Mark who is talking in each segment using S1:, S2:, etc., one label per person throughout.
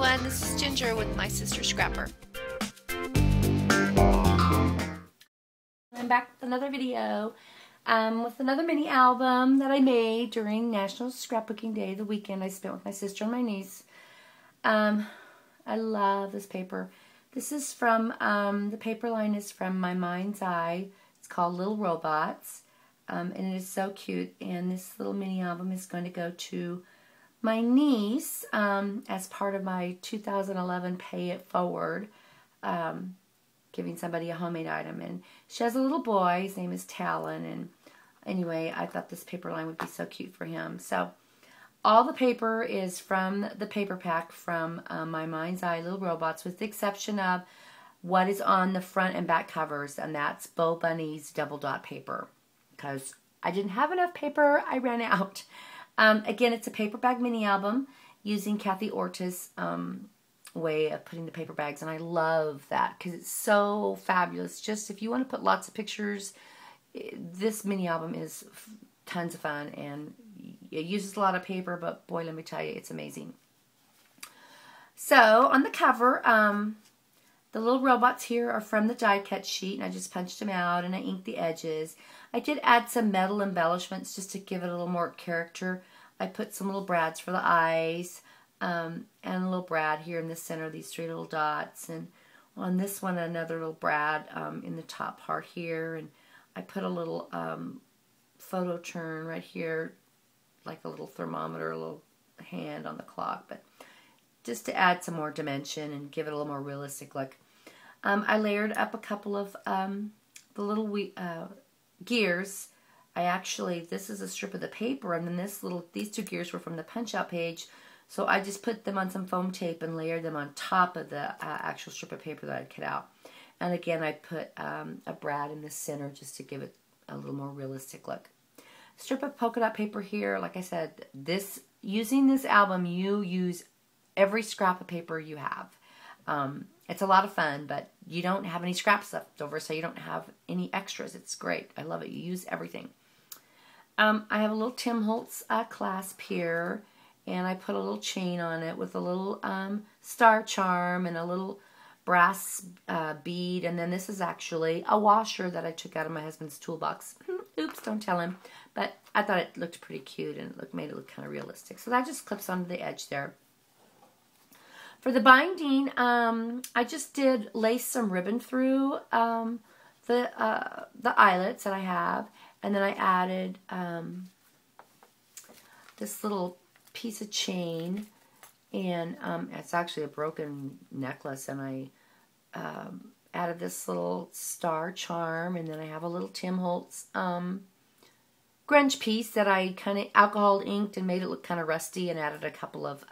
S1: everyone, this is Ginger with my sister Scrapper.
S2: I'm back with another video with another mini album that I made during National Scrapbooking Day, the weekend I spent with my sister and my niece. I love this paper. This is from, the paper line is from My Mind's Eye. It's called Little Robots, and it is so cute. And this little mini album is going to go to my niece as part of my 2011 Pay It Forward, giving somebody a homemade item. And she has a little boy. His name is Talon. And anyway, I thought this paper line would be so cute for him. So all the paper is from the paper pack from My Mind's Eye Little Robots, with the exception of what is on the front and back covers, and that's Bo Bunny's double dot paper. Because I didn't have enough paper, I ran out. Again, it's a paper bag mini album using Kathy Orta's way of putting the paper bags, and I love that because it's so fabulous. Just if you want to put lots of pictures, this mini album is tons of fun, and it uses a lot of paper, but boy, let me tell you, it's amazing. So on the cover, the little robots here are from the die cut sheet, and I just punched them out and I inked the edges. I did add some metal embellishments just to give it a little more character. I put some little brads for the eyes, and a little brad here in the center, these three little dots, and on this one another little brad in the top part here, and I put a little photo turn right here, like a little thermometer, a little hand on the clock, but just to add some more dimension and give it a little more realistic look. I layered up a couple of the little gears. This is a strip of the paper, and then these two gears were from the punch out page, so I just put them on some foam tape and layered them on top of the actual strip of paper that I'd cut out. And again, I put a brad in the center just to give it a little more realistic look. Strip of polka dot paper here. Like I said, using this album, you use every scrap of paper you have. It's a lot of fun, but you don't have any scraps left over, so you don't have any extras. It's great. I love it. You use everything. I have a little Tim Holtz clasp here, and I put a little chain on it with a little star charm and a little brass bead, and then this is actually a washer that I took out of my husband's toolbox. Oops, don't tell him. But I thought it looked pretty cute, and it made it look kind of realistic. So that just clips onto the edge there. For the binding, I just did lace some ribbon through the eyelets that I have, and then I added this little piece of chain, and it's actually a broken necklace, and I added this little star charm, and then I have a little Tim Holtz grunge piece that I kind of alcohol inked and made it look kind of rusty, and added a couple of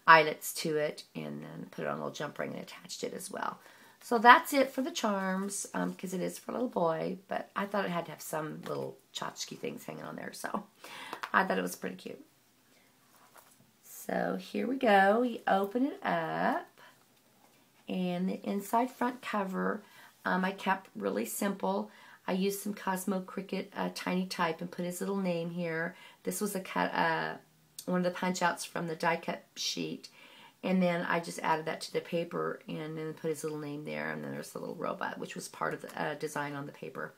S2: eyelets to it, and then put it on a little jump ring and attached it as well. So that's it for the charms, because it is for a little boy, but I thought it had to have some little tchotchke things hanging on there, so I thought it was pretty cute. So here we go. We open it up, and the inside front cover I kept really simple. I used some Cosmo Cricut tiny type and put his little name here. This was one of the punch outs from the die cut sheet, and then I just added that to the paper and then put his little name there, and then there's the little robot, which was part of the design on the paper.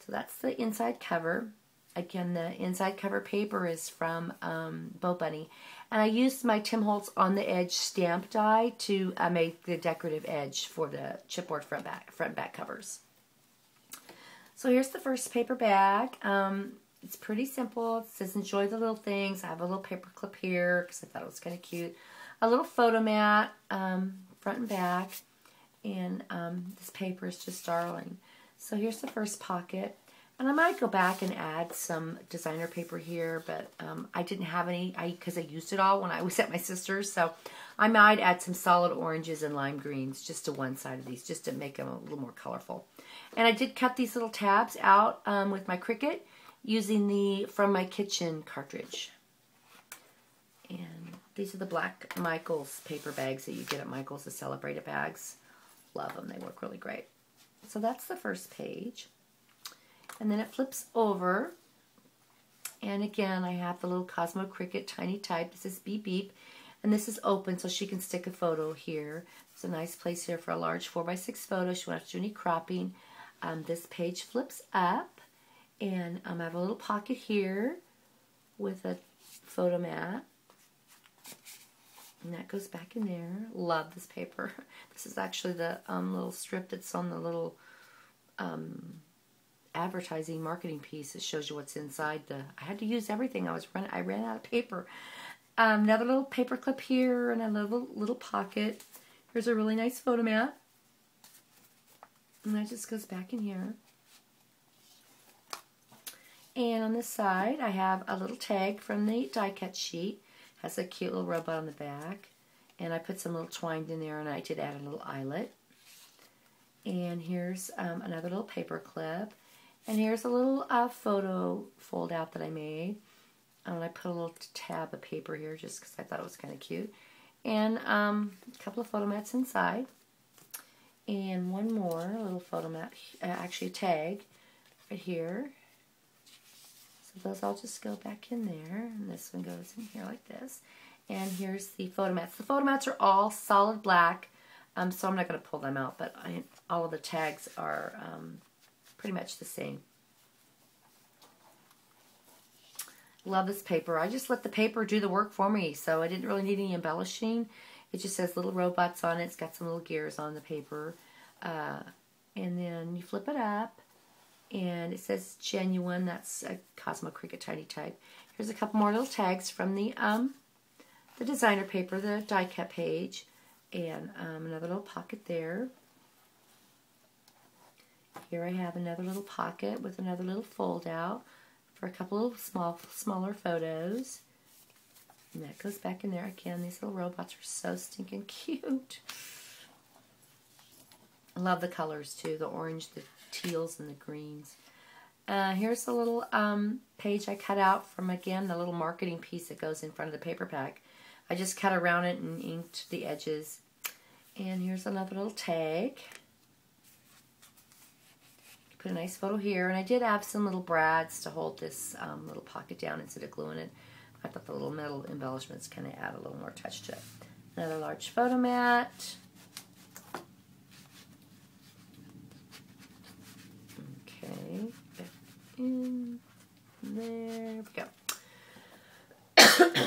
S2: So that's the inside cover. Again, the inside cover paper is from Bo Bunny, and I used my Tim Holtz on the edge stamp die to make the decorative edge for the chipboard front and back covers. So here's the first paper bag. It's pretty simple. It says enjoy the little things. I have a little paper clip here because I thought it was kind of cute. A little photo mat, front and back, and this paper is just darling. So here's the first pocket. And I might go back and add some designer paper here, but I didn't have any because I used it all when I was at my sister's. So I might add some solid oranges and lime greens just to one side of these, just to make them a little more colorful. And I did cut these little tabs out with my Cricut using the From My Kitchen cartridge. And these are the Black Michaels paper bags that you get at Michaels, the Celebrated bags. Love them. They work really great. So that's the first page. And then it flips over, and again I have the little Cosmo Cricut tiny type. It says beep beep, And this is open so she can stick a photo here. It's a nice place here for a large 4x6 photo. She won't have to do any cropping. This page flips up, and I have a little pocket here with a photo mat. And that goes back in there. Love this paper. This is actually the little strip that's on the little advertising marketing piece. It shows you what's inside the. I had to use everything. I ran out of paper. Another little paper clip here and a little pocket. Here's a really nice photo mat. And that just goes back in here. And on this side, I have a little tag from the die cut sheet. Has a cute little robot on the back. And I put some little twine in there, and I did add a little eyelet. And here's another little paper clip. And here's a little photo fold out that I made. And I put a little tab of paper here just because I thought it was kind of cute. And a couple of photo mats inside. And one more little photo mat, actually a tag right here. So those all just go back in there. And this one goes in here like this. And here's the photo mats. The photo mats are all solid black. So I'm not going to pull them out, but all of the tags are pretty much the same. Love this paper. I just let the paper do the work for me, so I didn't really need any embellishing. It just has little robots on it. It's got some little gears on the paper. And then you flip it up, and it says genuine. That's a Cosmo Cricut Tiny Type. Here's a couple more little tags from the designer paper, the die cut page. And another little pocket there. Here I have another little pocket with another little fold out for a couple of smaller photos. And that goes back in there. Again, these little robots are so stinking cute. I love the colors too, the orange, the teals, and the greens. Here's a little page I cut out from, again, the little marketing piece that goes in front of the paper pack. I just cut around it and inked the edges. And here's another little tag. Put a nice photo here. And I did add some little brads to hold this little pocket down instead of gluing it. I thought the little metal embellishments kind of add a little more touch to it. Another large photo mat. Okay. Back in there. We go.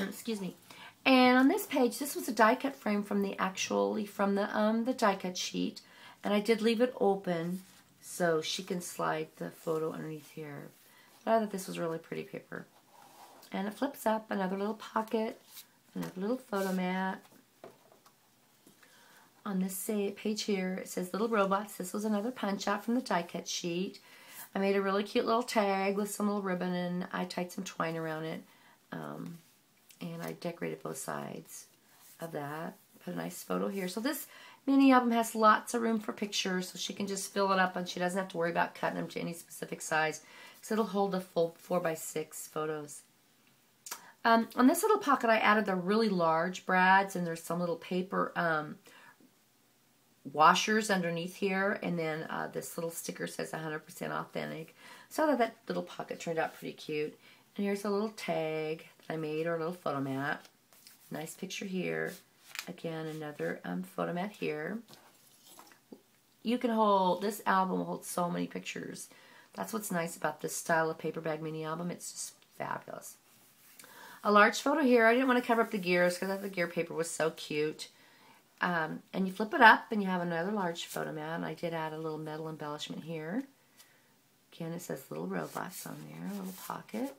S2: Excuse me. And on this page, this was a die cut frame from the die cut sheet, and I did leave it open so she can slide the photo underneath here. But I thought this was really pretty paper. And it flips up, another little pocket, another little photo mat. On this page here, it says little robots. This was another punch out from the die cut sheet. I made a really cute little tag with some little ribbon, and I tied some twine around it. And I decorated both sides of that. Put a nice photo here. So this mini album has lots of room for pictures, so she can just fill it up and she doesn't have to worry about cutting them to any specific size. So it'll hold the full 4x6 photos. On this little pocket, I added the really large brads, and there's some little paper washers underneath here, and then this little sticker says 100% authentic. So that little pocket turned out pretty cute. And here's a little tag that I made, or a little photo mat. Nice picture here. Again, another photo mat here. You can hold, this album will hold so many pictures. That's what's nice about this style of paper bag mini album. It's just fabulous. A large photo here. I didn't want to cover up the gears because I thought the gear paper was so cute. And you flip it up and you have another large photo mat. And I did add a little metal embellishment here. Again, it says little robots on there, a little pocket.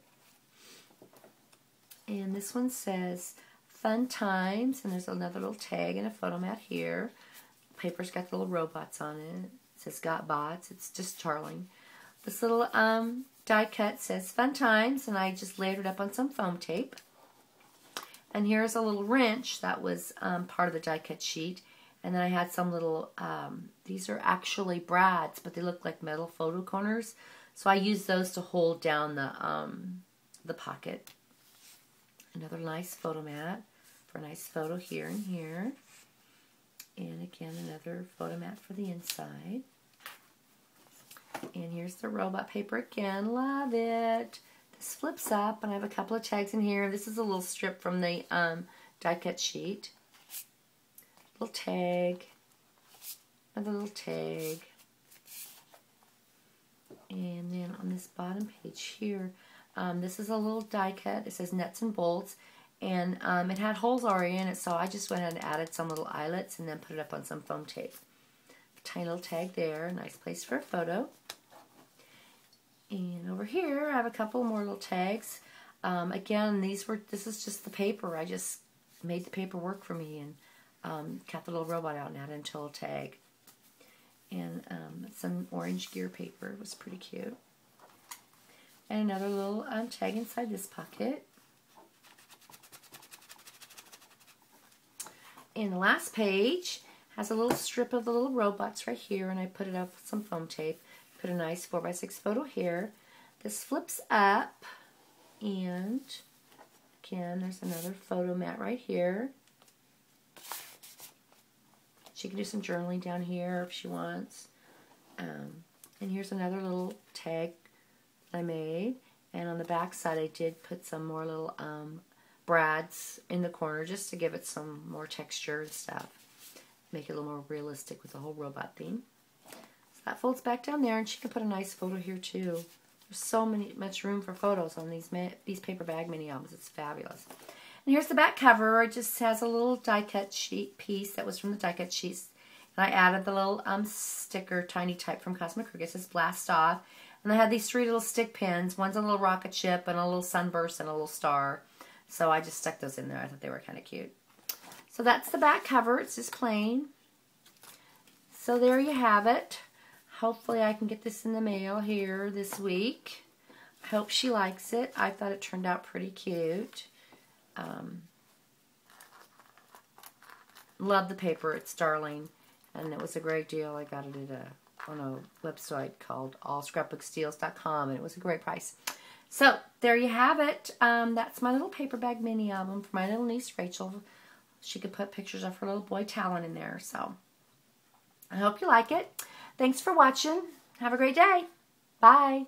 S2: And this one says Fun Times, and there's another little tag and a photo mat here. The paper's got the little robots on it. It says Got Bots. It's just darling. This little die cut says Fun Times, and I just layered it up on some foam tape. And here's a little wrench that was part of the die cut sheet. And then I had some little, these are actually brads, but they look like metal photo corners. So I used those to hold down the pocket. Another nice photo mat for a nice photo here and here. And again, another photo mat for the inside. And here's the robot paper again. Love it. This flips up, and I have a couple of tags in here. This is a little strip from the die cut sheet. Little tag. Another little tag. And then on this bottom page here, this is a little die cut. It says nuts and bolts. And it had holes already in it, so I just went ahead and added some little eyelets and then put it up on some foam tape. Tiny little tag there. Nice place for a photo. And over here, I have a couple more little tags. Again, this is just the paper. I just made the paper work for me and cut the little robot out and added into a little tag. And some orange gear paper. It was pretty cute. And another little tag inside this pocket. And the last page has a little strip of the little robots right here, and I put it up with some foam tape. Put a nice 4x6 photo here. This flips up, and again, there's another photo mat right here. She can do some journaling down here if she wants. And here's another little tag that I made. And on the back side, I did put some more little brads in the corner just to give it some more texture and stuff. Make it a little more realistic with the whole robot theme. So that folds back down there, and she can put a nice photo here too. There's so much room for photos on these paper bag mini albums. It's fabulous. And here's the back cover. It just has a little die cut sheet piece that was from the die cut sheets. And I added the little sticker, tiny type from Cosmic. It says blast off. And I had these 3 little stick pins. One's a little rocket ship and a little sunburst and a little star. So I just stuck those in there. I thought they were kind of cute. So that's the back cover. It's just plain. So there you have it. Hopefully I can get this in the mail here this week. I hope she likes it. I thought it turned out pretty cute. Love the paper. It's darling. And it was a great deal. I got it at on a website called allscrapbooksteals.com, and it was a great price. So there you have it. That's my little paper bag mini album for my little niece Rachel. She could put pictures of her little boy Talon in there. So I hope you like it. Thanks for watching. Have a great day. Bye.